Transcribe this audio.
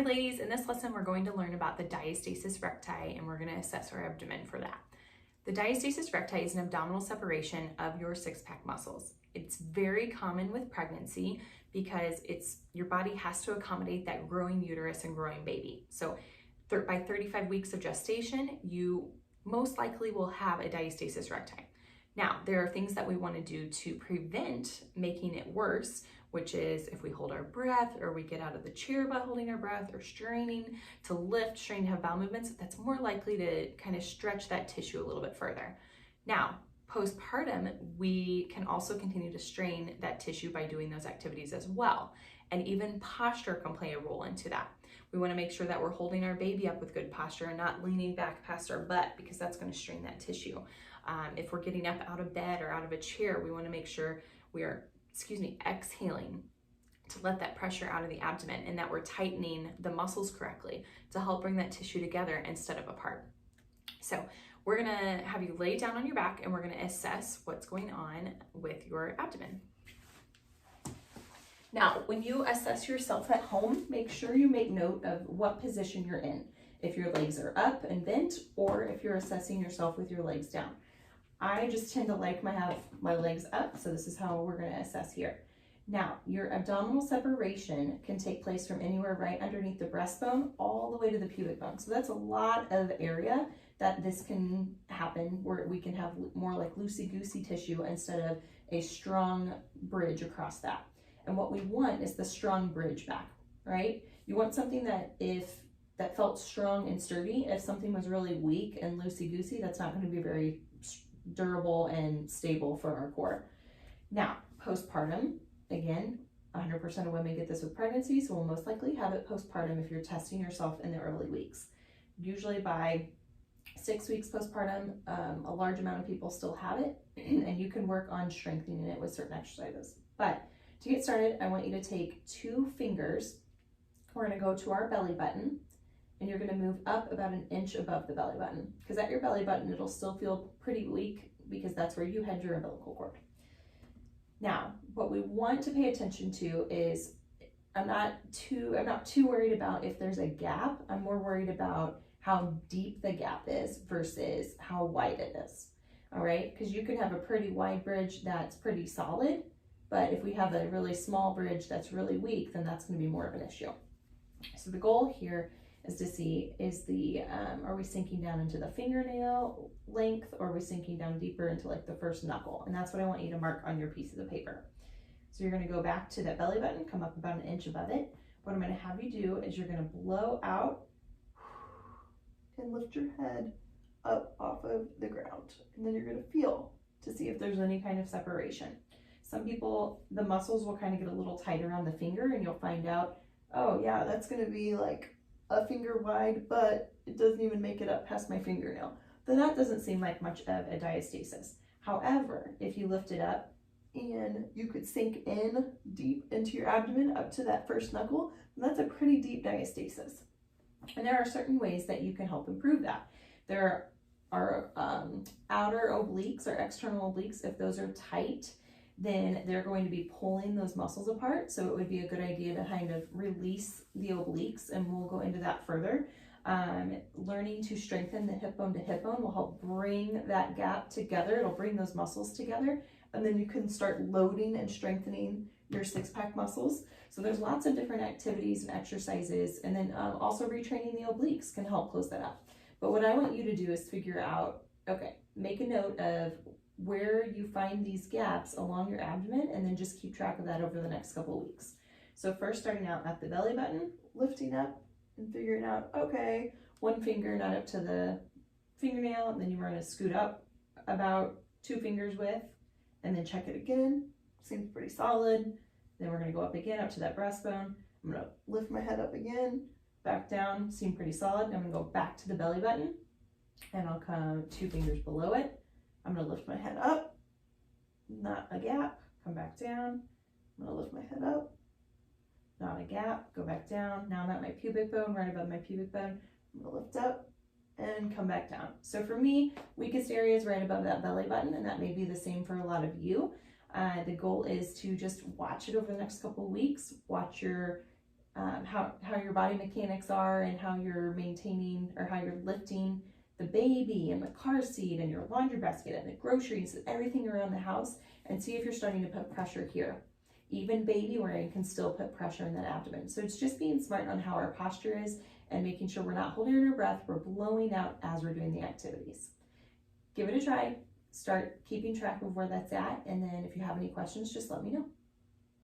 Hi ladies, in this lesson we're going to learn about the diastasis recti and we're going to assess our abdomen for that. The diastasis recti is an abdominal separation of your six-pack muscles. It's very common with pregnancy because your body has to accommodate that growing uterus and growing baby. So by 35 weeks of gestation, you most likely will have a diastasis recti. Now, there are things that we want to do to prevent making it worse, which is if we hold our breath or we get out of the chair by holding our breath or straining to lift, strain to have bowel movements, that's more likely to kind of stretch that tissue a little bit further. Now, postpartum, we can also continue to strain that tissue by doing those activities as well. And even posture can play a role into that. We want to make sure that we're holding our baby up with good posture and not leaning back past our butt because that's going to strain that tissue. If we're getting up out of bed or out of a chair, we want to make sure we are exhaling to let that pressure out of the abdomen and that we're tightening the muscles correctly to help bring that tissue together instead of apart. So we're gonna have you lay down on your back and we're gonna assess what's going on with your abdomen. Now, when you assess yourself at home, make sure you make note of what position you're in. If your legs are up and bent, or if you're assessing yourself with your legs down. I just tend to like have my legs up, so this is how we're going to assess here. Now, your abdominal separation can take place from anywhere right underneath the breastbone all the way to the pubic bone. So that's a lot of area that this can happen where we can have more like loosey-goosey tissue instead of a strong bridge across that. And what we want is the strong bridge back, right? You want something that that felt strong and sturdy. If something was really weak and loosey-goosey, that's not going to be very durable and stable for our core. Now, postpartum, again, 100% of women get this with pregnancy, so we'll most likely have it postpartum if you're testing yourself in the early weeks. Usually by 6 weeks postpartum, a large amount of people still have it, and you can work on strengthening it with certain exercises. But to get started, I want you to take 2 fingers. We're going to go to our belly button, and you're going to move up about 1 inch above the belly button, because at your belly button it'll still feel pretty weak because that's where you had your umbilical cord. Now, what we want to pay attention to is I'm not too worried about if there's a gap. I'm more worried about how deep the gap is versus how wide it is. All right, because you can have a pretty wide bridge that's pretty solid, but if we have a really small bridge that's really weak, then that's going to be more of an issue. So the goal here is to see, are we sinking down into the fingernail length, or are we sinking down deeper into like the first knuckle? And that's what I want you to mark on your pieces of paper. So you're going to go back to that belly button, come up about 1 inch above it. What I'm going to have you do is you're going to blow out and lift your head up off of the ground. And then you're going to feel to see if there's any kind of separation. Some people, the muscles will kind of get a little tighter on the finger, and you'll find out, oh yeah, that's going to be like a finger wide, but it doesn't even make it up past my fingernail. Then that doesn't seem like much of a diastasis. However, if you lift it up and you could sink in deep into your abdomen up to that first knuckle, then that's a pretty deep diastasis. And there are certain ways that you can help improve that. There are outer obliques or external obliques. If those are tight, then they're going to be pulling those muscles apart. So it would be a good idea to kind of release the obliques, and we'll go into that further. Learning to strengthen the hip bone to hip bone will help bring that gap together. It'll bring those muscles together, and then you can start loading and strengthening your six-pack muscles. So there's lots of different activities and exercises, and then also retraining the obliques can help close that up. But what I want you to do is figure out, okay, make a note of where you find these gaps along your abdomen, and then just keep track of that over the next couple of weeks. So first, starting out at the belly button, lifting up and figuring out, okay, 1 finger not up to the fingernail, and then you're going to scoot up about 2 fingers width, and then check it again. Seems pretty solid. Then we're going to go up again, up to that breastbone. I'm going to lift my head up again, back down, seem pretty solid. I'm going to go back to the belly button, and I'll come 2 fingers below it. I'm going to lift my head up, not a gap, come back down. I'm going to lift my head up, not a gap, go back down. Now I'm at my pubic bone, right above my pubic bone. I'm going to lift up and come back down. So for me, weakest area is right above that belly button, and that may be the same for a lot of you. The goal is to just watch it over the next couple of weeks, watch your how your body mechanics are and how you're maintaining or how you're lifting the baby and the car seat and your laundry basket and the groceries and everything around the house, and see if you're starting to put pressure here. Even baby wearing can still put pressure in that abdomen. So it's just being smart on how our posture is and making sure we're not holding our breath, we're blowing out as we're doing the activities. Give it a try, start keeping track of where that's at, and then if you have any questions, just let me know.